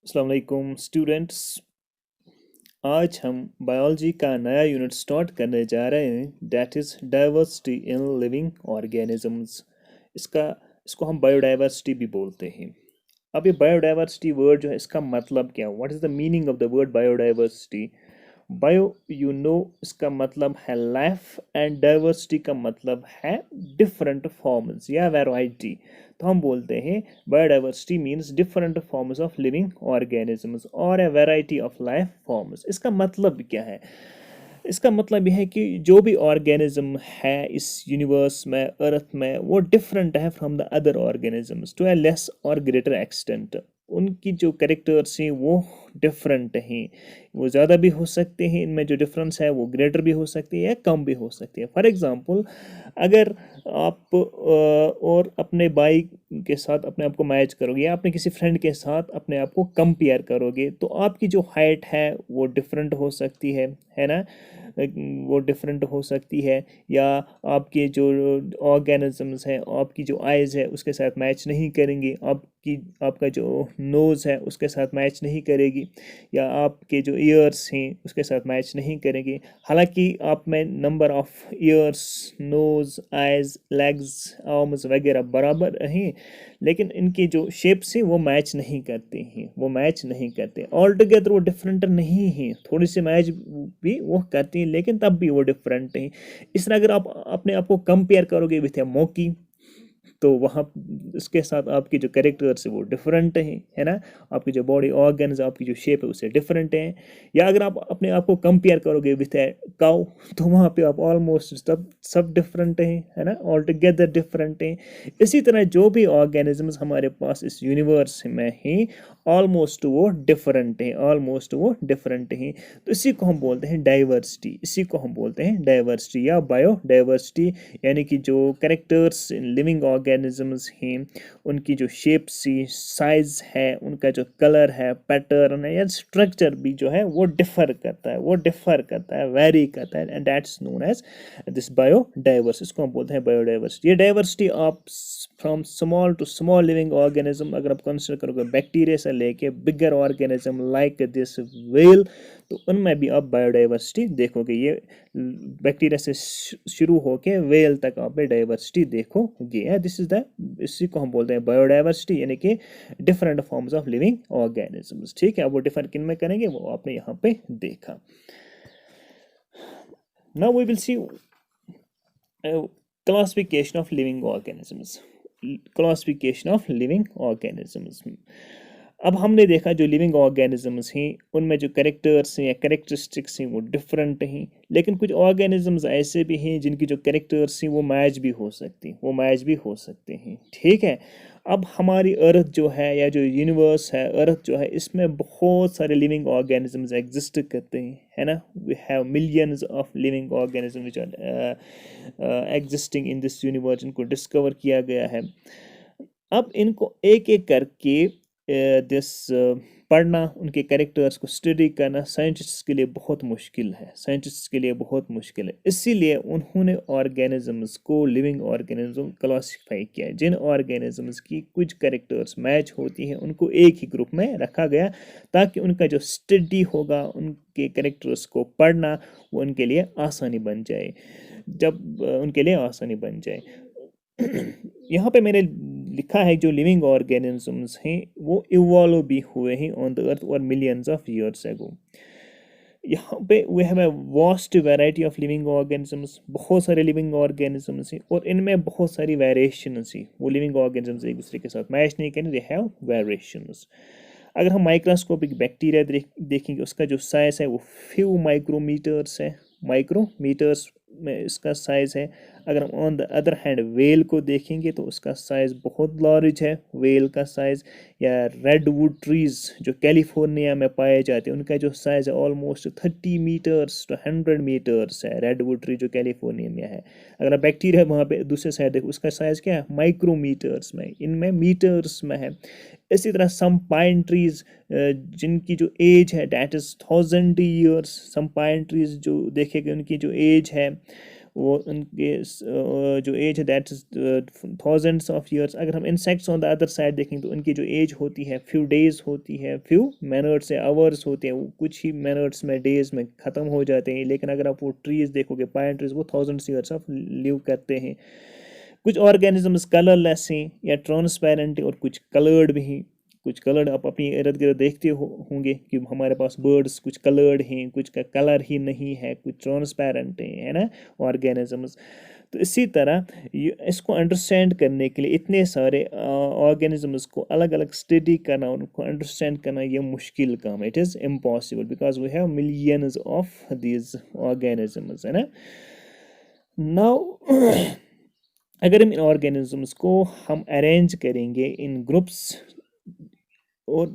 अस्सलाम वालेकुम स्टूडेंट्स। आज हम बायोलॉजी का नया यूनिट स्टार्ट करने जा रहे हैं, that is diversity in living organisms. इसका इसको हम बायोडाइवर्सिटी भी बोलते हैं। अब ये बायोडाइवर्सिटी वर्ड जो है, इसका मतलब क्या, what is the meaning of the word biodiversity. Bio इसका मतलब है लाइफ, एंड डाइवर्सिटी का मतलब है डिफरेंट फॉर्म्स या वैरायटी। तो हम बोलते हैं biodiversity means different forms of living organisms और a variety of life forms. इसका मतलब क्या है? इसका मतलब यह है कि जो भी ऑर्गेनिज्म है इस यूनिवर्स में, अर्थ में, वो डिफरेंट है from the other organisms to a less or greater extent. उनकी जो कैरेक्टर्स हैं वो डिफरेंट हैं। वो ज़्यादा भी हो सकते हैं, इनमें जो डिफरेंस है वो ग्रेटर भी हो सकती है या कम भी हो सकती है। फॉर एग्ज़ाम्पल, अगर आप और अपने भाई के साथ अपने आप को मैच करोगे या अपने किसी फ्रेंड के साथ अपने आप को कंपेयर करोगे, तो आपकी जो हाइट है वो डिफरेंट हो सकती है ना। वो डिफरेंट हो सकती है, या आपके जो ऑर्गेनिजम्स हैं, आपकी जो आइज़ है उसके साथ मैच नहीं करेंगी, आपका जो नोज़ है उसके साथ मैच नहीं करेगी, या आपके जो ईयर्स हैं उसके साथ मैच नहीं करेंगे। हालांकि आप में number of ears, nose, eyes, legs, arms वगैरह बराबर हैं, लेकिन इनकी जो शेप्स हैं वो मैच नहीं करते हैं, वो मैच नहीं करते। ऑल टुगेदर वो डिफरेंट नहीं हैं, थोड़ी सी मैच भी वो करती हैं, लेकिन तब भी वो डिफरेंट हैं। इस तरह अगर आप अपने आप को कंपेयर करोगे विथ ए मोकी, तो वहाँ उसके साथ आपकी जो कैरेक्टर्स है वो डिफरेंट हैं, है ना। आपकी जो बॉडी ऑर्गन्स, आपकी जो शेप है उससे डिफरेंट हैं। या अगर आप अपने आप को कंपेयर करोगे विथ ए काउ, तो वहाँ पे आप ऑलमोस्ट सब डिफरेंट हैं, है ना, ऑल टुगेदर डिफरेंट हैं। इसी तरह जो भी ऑर्गेनिजम्स हमारे पास इस यूनिवर्स में हैं, ऑलमोस्ट वो डिफरेंट हैं, ऑलमोस्ट वो डिफरेंट हैं। तो इसी को हम बोलते हैं डाइवर्सिटी, इसी को हम बोलते हैं डाइवर्सिटी या बायोडाइवर्सिटी। यानी कि जो करेक्टर्स लिविंग ऑर्गेनिजम्स हैं, उनकी जो शेप सी साइज है, उनका जो कलर है, पैटर्न है या स्ट्रक्चर भी जो है वो डिफर करता है, वो डिफर करता है, वेरी करता है, and that's known as this biodiverse. इसको हम बोलते हैं बायोडाइवर्सिटी। ये डाइवर्सिटी आप from small to small living organism, अगर आप कंसिडर करोगे बैक्टीरिया से लेके bigger organism like this whale, तो उनमें भी आप बायोडाइवर्सिटी देखोगे। ये बैक्टीरिया से शुरू होके वेल तक आप डाइवर्सिटी देखोगे। दिस इज द, इसी को हम बोलते हैं बायोडाइवर्सिटी, यानी कि different forms of living organisms. ठीक है, अब वो डिफर किन में करेंगे वो आपने यहाँ पे देखा। Now we will see classification of living organisms, classification of living organisms। अब हमने देखा जो लिविंग ऑर्गेनिजम्स हैं उनमें जो करेक्टर्स हैं या करेक्टरिस्टिक्स हैं वो डिफरेंट हैं, लेकिन कुछ ऑर्गेनिजम्स ऐसे भी हैं जिनकी जो करेक्टर्स हैं वो मैच भी हो सकती हैं, वो मैच भी हो सकते हैं। ठीक है, अब हमारी अर्थ जो है या जो यूनिवर्स है, अर्थ जो है, इसमें बहुत सारे लिविंग ऑर्गेनिजम्स एग्जिस्ट करते हैं, है ना। We have millions of living organism which are existing in this universe, इनको डिस्कवर किया गया है। अब इनको एक एक करके पढ़ना, उनके कैरेक्टर्स को स्टडी करना साइंटिस्ट्स के लिए बहुत मुश्किल है, साइंटिस्ट्स के लिए बहुत मुश्किल है। इसीलिए उन्होंने ऑर्गेनिजम्स को लिविंग ऑर्गेनिज्म क्लासिफाई किया है। जिन ऑर्गेनिजम्स की कुछ कैरेक्टर्स मैच होती हैं उनको एक ही ग्रुप में रखा गया, ताकि उनका जो स्टडी होगा, उनके कैरेक्टर्स को पढ़ना, वो उनके लिए आसानी बन जाए, जब उनके लिए आसानी बन जाए। यहाँ पे मैंने लिखा है जो लिविंग ऑर्गेनिजम्स हैं वो इवॉल्व भी हुए हैं ऑन द अर्थ और मिलियंस ऑफ ईयर्स एगो। यहाँ पे we have a vast variety of living organisms, बहुत सारे लिविंग ऑर्गेनिजम्स हैं और इनमें बहुत सारी वेरिएशंस हैं। वो लिविंग ऑर्गेनिजम्स एक दूसरे के साथ मैच नहीं करें, दे हैव वेरिएशंस। अगर हम माइक्रोस्कोपिक बैक्टीरिया देखेंगे, उसका जो साइज है वो फ्यू माइक्रोमीटर्स है, माइक्रोमीटर्स में इसका साइज़ है। अगर हम on the other hand well को देखेंगे तो उसका साइज़ बहुत लार्ज है, वेल का साइज़। या रेडवुड ट्रीज़ जो कैलिफोर्निया में पाए जाते हैं, उनका जो साइज़ है ऑलमोस्ट 30 मीटर्स टू 100 मीटर्स है, रेडवुड ट्री जो कैलिफोर्निया में है। अगर आप बैक्टीरिया वहाँ पे दूसरे साइड देखो, उसका साइज़ क्या है, माइक्रोमीटर्स में, इनमें मीटर्स में है। इसी तरह सम पाइन ट्रीज़ जिनकी जो एज है that is 1000 years, some pine trees जो देखेंगे उनकी जो एज है वो उनके जो एज है that is thousands of years. अगर हम insects on the other side देखें तो उनकी जो एज होती है फ्यू डेज होती है, फ्यू मिनट्स या आवर्स होते हैं, वो कुछ ही मिनट्स में डेज में ख़त्म हो जाते हैं। लेकिन अगर आप वो ट्रीज़ देखोगे, पाइन ट्रीज, वो थाउजेंड्स ईयर्स ऑफ लिव करते हैं। कुछ ऑर्गेनिजम्स कलरलेस हैं या ट्रांसपेरेंट हैं और कुछ कलर्ड भी हैं। कुछ कलर्ड आप अपनी इर्द गिर्द देखते होंगे कि हमारे पास बर्ड्स कुछ कलर्ड हैं, कुछ का कलर ही नहीं है, कुछ ट्रांसपेरेंट हैं, है ना, ऑर्गेनिजम्स। तो इसी तरह इसको अंडरस्टैंड करने के लिए इतने सारे ऑर्गेनिजम्स को अलग अलग स्टडी करना, उनको अंडरस्टैंड करना, ये मुश्किल काम है। It is impossible because we have millions of these organisms, है ना। नाउ अगर हम इन ऑर्गेनिजम्स को हम अरेंज करेंगे इन ग्रुप्स, और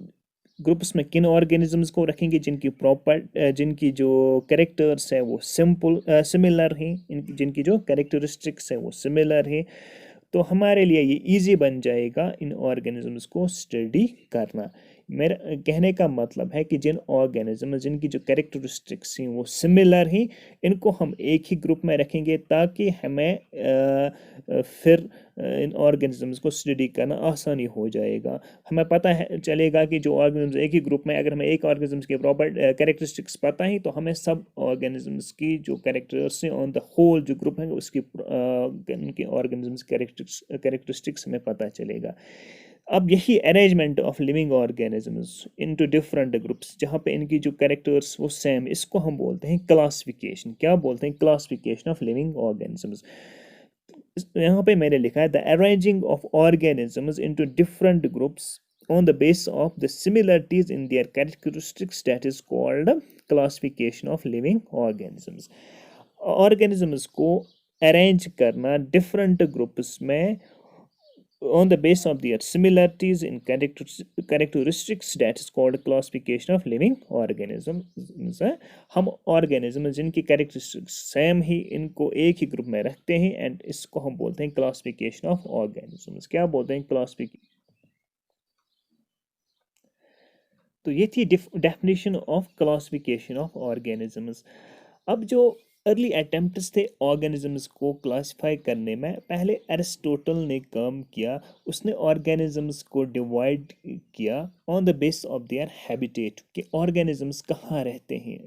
ग्रुप्स में किन ऑर्गेनिजम्स को रखेंगे जिनकी जो कैरेक्टर्स है वो सिमिलर हैं, जिनकी जो कैरेक्टरिस्टिक्स है वो सिमिलर है, तो हमारे लिए ये इजी बन जाएगा इन ऑर्गेनिजम्स को स्टडी करना। मेरा कहने का मतलब है कि जिन ऑर्गेनिज्म जिनकी जो कैरेक्टरिस्टिक्स हैं वो सिमिलर हैं, इनको हम एक ही ग्रुप में रखेंगे ताकि हमें फिर इन ऑर्गेनिजम्स को स्टडी करना आसानी हो जाएगा। हमें पता है चलेगा कि जो ऑर्गेनिज्म एक ही ग्रुप में, अगर हमें एक ऑर्गेनिज्म के प्रॉपर कैरेक्टरिस्टिक्स पता ही, तो हमें सब ऑर्गेनिजम्स की जो कैरेक्टर्स हैं ऑन द होल जो ग्रुप है उसकी उनके ऑर्गेनिजम्स कैरेक्टरिस्टिक्स हमें पता चलेगा। अब यही arrangement of living organisms into different groups, जहाँ पे इनकी जो कैरेक्टर्स वो सेम, इसको हम बोलते हैं क्लासिफिकेशन। क्या बोलते हैं? Classification of living organisms. यहाँ पे मैंने लिखा है the arranging of organisms into different groups on the basis of the similarities in their characteristics, that is called classification of living organisms। organisms को अरेंज करना डिफरेंट ग्रुप्स में on the basis of their similarities in characteristics, that is called classification of living organisms है। हम organism जिनकी characteristics same ही, इनको एक ही group में रखते हैं एंड इसको हम बोलते हैं क्लासिफिकेशन ऑफ ऑर्गेनिजम्स। क्या बोलते हैं? क्लासिफिकेशन। तो ये थी definition of classification of organisms. अब जो अर्ली अटेम्प्ट्स थे ऑर्गेनिजम्स को क्लासिफाई करने में, पहले एरिस्टोटल ने काम किया। उसने ऑर्गेनिजम्स को डिवाइड किया on the base of their habitat, कि ऑर्गेनिजम्स कहाँ रहते हैं,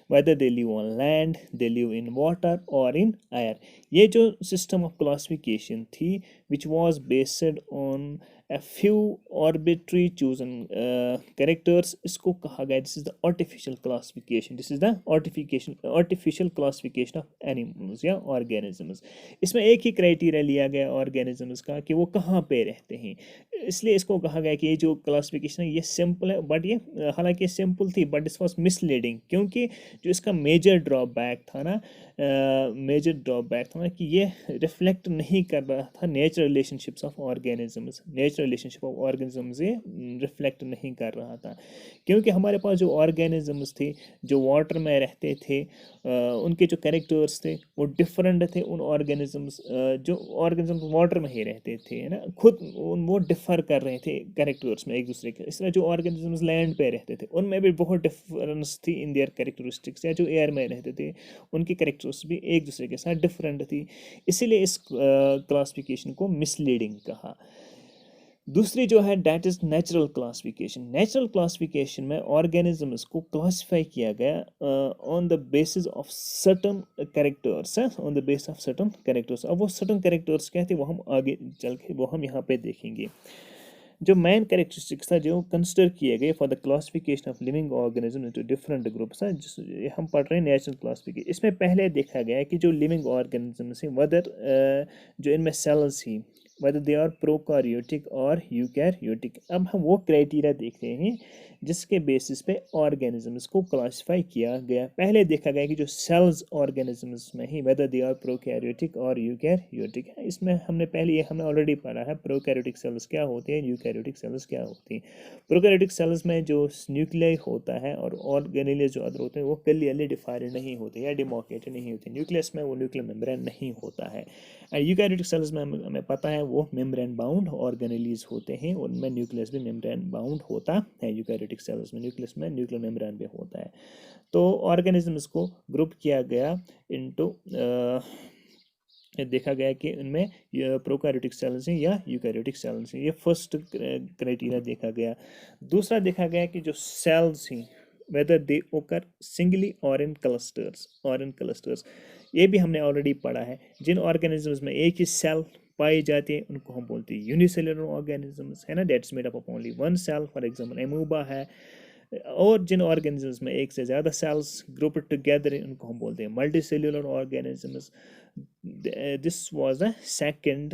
whether they live on land, they live in water और इन एयर। ये जो सिस्टम ऑफ क्लासिफिकेशन थी which was based on a few arbitrary chosen characters, इसको कहा गया this is the artificial classification. This is the artificial classification of animals या organisms. इसमें एक ही क्राइटेरिया लिया गया ऑर्गेनिजम्स का कि वो कहाँ पे रहते हैं, इसलिए इसको कहा गया कि ये जो क्लासिफिकेशन है ये सिंपल है, बट ये हालांकि सिंपल थी बट दिस वाज मिसलीडिंग, क्योंकि जो इसका मेजर ड्रॉबैक था ना, कि ये रिफ्लेक्ट नहीं कर रहा था natural relationships of organisms. Natural relationship of organisms ये रिफ्लेक्ट नहीं कर रहा था, क्योंकि हमारे पास जो ऑर्गेनिजम्स थे जो वाटर में रहते थे, उनके जो कैरेक्टर्स थे वो डिफरेंट थे उन ऑर्गेनिजम्स जो ऑर्गेनिजम्स वाटर में ही रहते थे, है ना। खुद वो डिफर कर रहे थे कैरेक्टर्स में एक दूसरे के। इसलिए जो ऑर्गेनिजम्स लैंड पे रहते थे उनमें भी बहुत डिफरेंस थी इन देयर कैरेक्टरिस्टिक्स, या जो एयर में रहते थे उनकी कैरेक्टर्स भी एक दूसरे के साथ डिफरेंट थी। इसीलिए इस क्लासिफिकेशन को मिसलीडिंग कहा। दूसरी जो है that is natural classification. Natural classification में ऑर्गेनिजम्स को क्लासिफाई किया गया on the basis of certain characters, on the basis of certain characters. अब वो सर्टन कैरेक्टर्स क्या थे वो हम आगे चल के वो हम यहाँ पे देखेंगे। जो मेन कैरेक्टरिस्टिक्स था जो कंसिडर किए गए for the classification of living organism into different groups है, हम पढ़ रहे हैं नेचुरल क्लासिफिकेशन। इसमें पहले देखा गया है कि जो लिविंग ऑर्गेनिजम्स हैं वदर जो इनमें सेल्स ही whether they are prokaryotic और यूकैरियोटिक। अब हम वो क्राइटेरिया देख रहे हैं जिसके बेसिस पे ऑर्गेनिजम्स को क्लासिफाई किया गया। पहले देखा गया कि जो सेल्स ऑर्गेनिजम्स में ही whether they are prokaryotic और यूकैरियोटिक है। इसमें हमने ऑलरेडी पढ़ा है प्रोकैरियोटिक सेल्स क्या होते हैं, यूकैरियोटिक सेल्स क्या होती हैं। प्रोकैरियोटिक सेल्स में जो न्यूक्लियाई होता है और ऑर्गेनेल जो अदर होते हैं वो क्लियरली डिफाइंड नहीं होते या डिमार्केटेड नहीं होते। न्यूक्लियस में वो न्यूक्लियर मेम्ब्रेन नहीं होता है। यूकैरियोटिक सेल्स में हमें पता है वो मेम्ब्रेन बाउंड ऑर्गेनेलीज होते हैं, उनमें न्यूक्लियस भी मेम्ब्रेन बाउंड होता है। यूकैरियोटिक सेल्स में न्यूक्लियस में न्यूक्लियर मेम्ब्रेन भी होता है। तो ऑर्गेनिजम्स को ग्रुप किया गया इनटू देखा गया कि उनमें प्रोकैरियोटिक सेल्स हैं या यूकैरियोटिक सेल्स हैं। ये फर्स्ट क्राइटेरिया देखा गया। दूसरा देखा गया कि जो सेल्स हैं वेदर दे ओकर सिंगली और इन क्लस्टर्स, ये भी हमने ऑलरेडी पढ़ा है। जिन ऑर्गेनिजम्स में एक ही सेल पाई जाती है उनको हम बोलते हैं यूनिसेलुलर ऑर्गेनिजम्स, है ना, that's made up of only one cell, for example amoeba है। और जिन ऑर्गेनिजम्स में एक से ज़्यादा सेल्स ग्रुप टुगेदर हैं उनको हम बोलते हैं multi cellular organisms. This was the second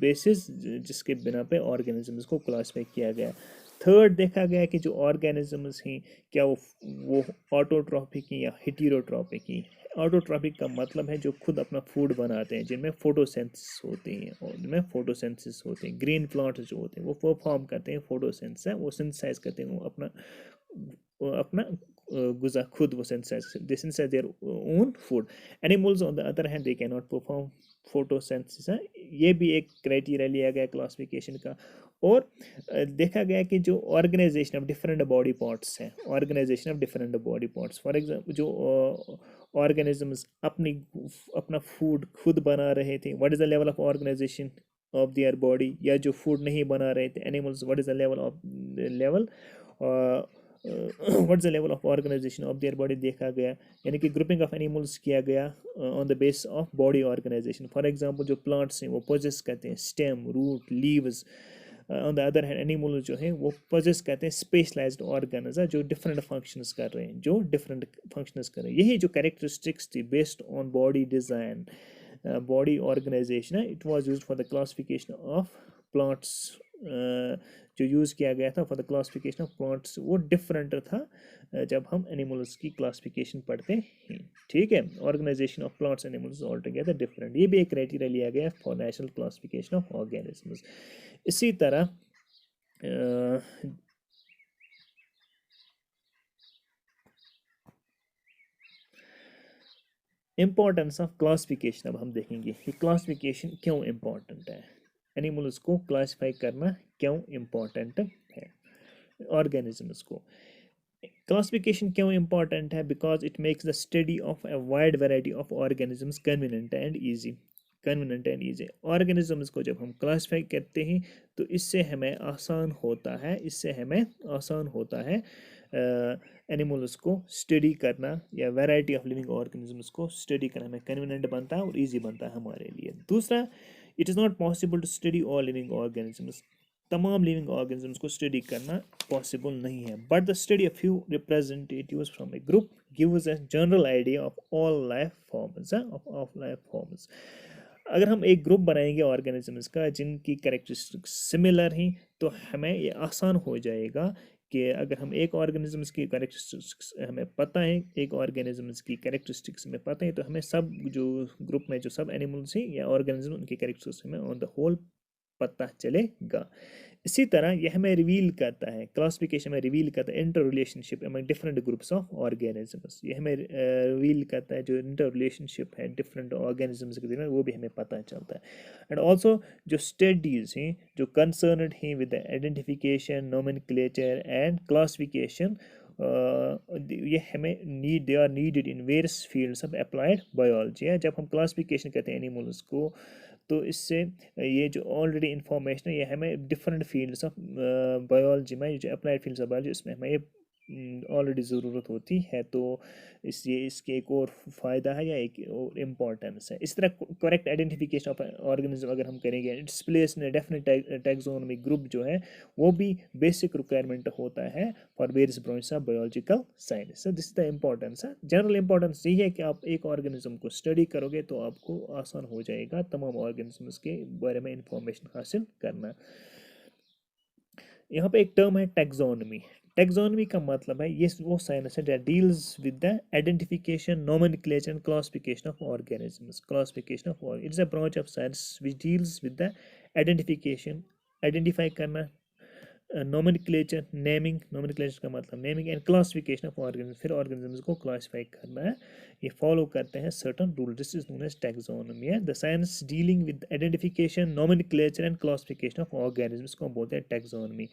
basis जिसके बिना पे ऑर्गेनिजम्स को क्लासिफाई किया गया। थर्ड देखा गया कि जो ऑर्गेनिजम्स हैं क्या वो ऑटोट्रॉपिक हैं या हेटेरोट्रॉपिक हैं। ऑटोट्रॉपिक का मतलब है जो खुद अपना फूड बनाते हैं, जिनमें फोटोसिंथेसिस होते हैं, और जिनमें फोटोसिंथेसिस होते हैं। ग्रीन प्लांट्स जो होते हैं वो परफॉर्म करते हैं फोटोसिंथेसिस, वो सिंथेसाइज करते हैं, वो अपना गुज़ा खुद वो synthesize their own food. Animals on the other hand they can not perform photosynthesis है। ये भी एक क्राइटेरिया लिया गया क्लासिफिकेशन का। और देखा गया कि जो organisation of different body parts हैं, organisation of different body parts, for example जो ऑर्गेनिजम्स अपना फूड खुद बना रहे थे, what is the level of organisation of their body, या जो फूड नहीं बना रहे थे animals, what is the level what is the level of organisation of their body देखा गया। यानी कि ग्रुपिंग ऑफ एनिमल्स किया गया on the base of body organisation. For example जो प्लांट्स हैं वो पोजेस करते हैं stem, root, leaves. On the other hand animal जो हैं वो पोजेस करते हैं स्पेशलाइज्ड ऑर्गन्स जो डिफरेंट फंक्शंस कर रहे हैं, यही जो कैरेक्टरिस्टिक्स थी based on body design, body organisation है, it was used for the classification of plants. जो यूज़ किया गया था for the classification of plants वो डिफरेंट था जब हम एनिमल्स की क्लासिफिकेशन पढ़ते हैं। ठीक है, organisation of plants animals all together different, ये भी एक क्राइटेरिया लिया गया for national classification of organisms. इसी तरह इम्पोर्टेंस ऑफ क्लासिफिकेशन अब हम देखेंगे कि क्लासिफिकेशन क्यों इम्पोर्टेंट है, एनिमल्स को क्लासिफाई करना क्यों इम्पोर्टेंट है, ऑर्गेनिजम्स को। क्लासिफिकेशन क्यों इम्पोर्टेंट है? Because it makes the study of a wide variety of organisms convenient and easy. Organisms को जब हम क्लासिफाई करते हैं तो इससे हमें आसान होता है एनिमल्स को स्टडी करना, या वैरायटी ऑफ लिविंग ऑर्गेनिजम्स को स्टडी करना हमें कन्वीनियंट बनता है और ईजी बनता है हमारे लिए। दूसरा, it is not possible to study all living organisms. तमाम लिविंग ऑर्गेनिजम्स को स्टडी करना पॉसिबल नहीं है, but the study of few representatives from a group gives a general idea of all life forms. अगर हम एक ग्रुप बनाएंगे organisms का जिनकी कैरेक्टरिस्टिक्स सिमिलर हैं तो हमें ये आसान हो जाएगा कि अगर हम एक ऑर्गेनिजम्स की कैरेक्टरिस्टिक्स हमें पता है, एक ऑर्गेनिजम्स की कैरेक्टरिस्टिक्स हमें पता है, तो हमें सब जो ग्रुप में जो सब एनिमल्स हैं या ऑर्गेनिज्म उनकी कैरेक्टरिस्टिक्स हमें ऑन द होल पता चलेगा। इसी तरह यह हमें रिवील करता है, क्लासिफिकेशन में रिवील करता है inter relationship among different groups of organisms. ये हमें रिवील करता है जो इंटर रिलेशनशिप है डिफरेंट ऑर्गेनिजम्स के दरमियान, वो भी हमें पता चलता है। एंड ऑल्सो जो स्टडीज़ हैं जो कंसर्नड हैं with the identification, nomenclature and classification, ये हमें they are needed in various fields of applied biology है। जब हम क्लासिफिकेशन करते हैं एनिमल्स को तो इससे ये जो ऑलरेडी इंफॉर्मेशन है ये हमें डिफरेंट फील्ड्स ऑफ बायोलॉजी में, जो अप्लाइड फील्ड्स ऑफ बायोलॉजी इसमें हमें ये ऑलरेडी ज़रूरत होती है, तो इसलिए इसके एक और फ़ायदा है या एक और इम्पॉर्टेंस है। इस तरह करेक्ट आइडेंटिफिकेशन ऑफ ऑर्गेनिज्म अगर हम करेंगे, its place in definite taxonomy group जो है वो भी बेसिक रिक्वायरमेंट होता है for various branches of biological science. This is the importance है। जनरल इम्पोर्टेंस यही है कि आप एक ऑर्गेनिज्म को स्टडी करोगे तो आपको आसान हो जाएगा तमाम ऑर्गेनिजम्स के बारे में इंफॉर्मेशन हासिल करना। यहाँ पे एक टर्म है टैक्सोनॉमी। टैक्सोनॉमी का मतलब है ये वो साइंस है that deals with the identification, nomenclature and classification of organisms. It's a branch of science which deals with the identification, identify करना, नोमेनक्लेचर, नोमेनक्लेचर का मतलब naming, and classification of organism, फिर ऑर्गेनिजम्स को क्लासिफाई करना है। ये follow करते हैं certain rule, this is known as taxonomy है। The science dealing with identification, nomenclature and classification of organisms को हम बोलते हैं taxonomy.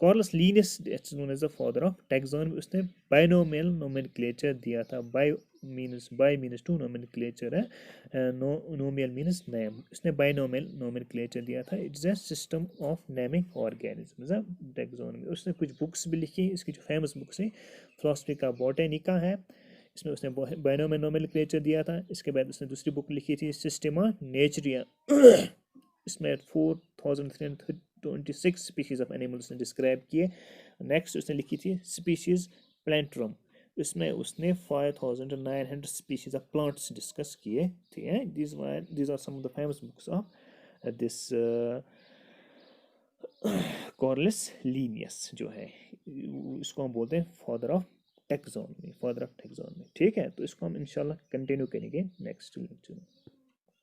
Carolus Linnaeus it's known as the father of taxonomy, उसने बाइनोमियल नोमेनक्लेचर दिया था। बाय मीन्स टू, नोमेनक्लेचर है, nomial means name, उसने बाइनोमियल नोमेनक्लेचर दिया था। It's a system of naming organisms, taxonomy. उसने कुछ बुक्स भी लिखी, इसकी जो फेमस बुक्स है फिलॉसफी का बॉटेनिका है, इसमें उसने बाइनोमियल नोमेनक्लेचर दिया था। इसके बाद उसने दूसरी बुक लिखी थी सिस्टेमा नेचरिया, इसमें 4326 स्पीशीज ऑफ एनिमल्स ने डिस्क्राइब किए। नेक्स्ट उसने लिखी थी स्पीशीज प्लांट्रम, इसमें उसने 5900 स्पीशीज ऑफ प्लांट्स डिस्कस किए थे। These are some of the famous books of this Carolus Linnaeus जो है, इसको हम बोलते हैं father of taxonomy, father of taxonomy. ठीक है, तो इसको हम इंशाल्लाह कंटिन्यू करेंगे नेक्स्ट लेक्चर में।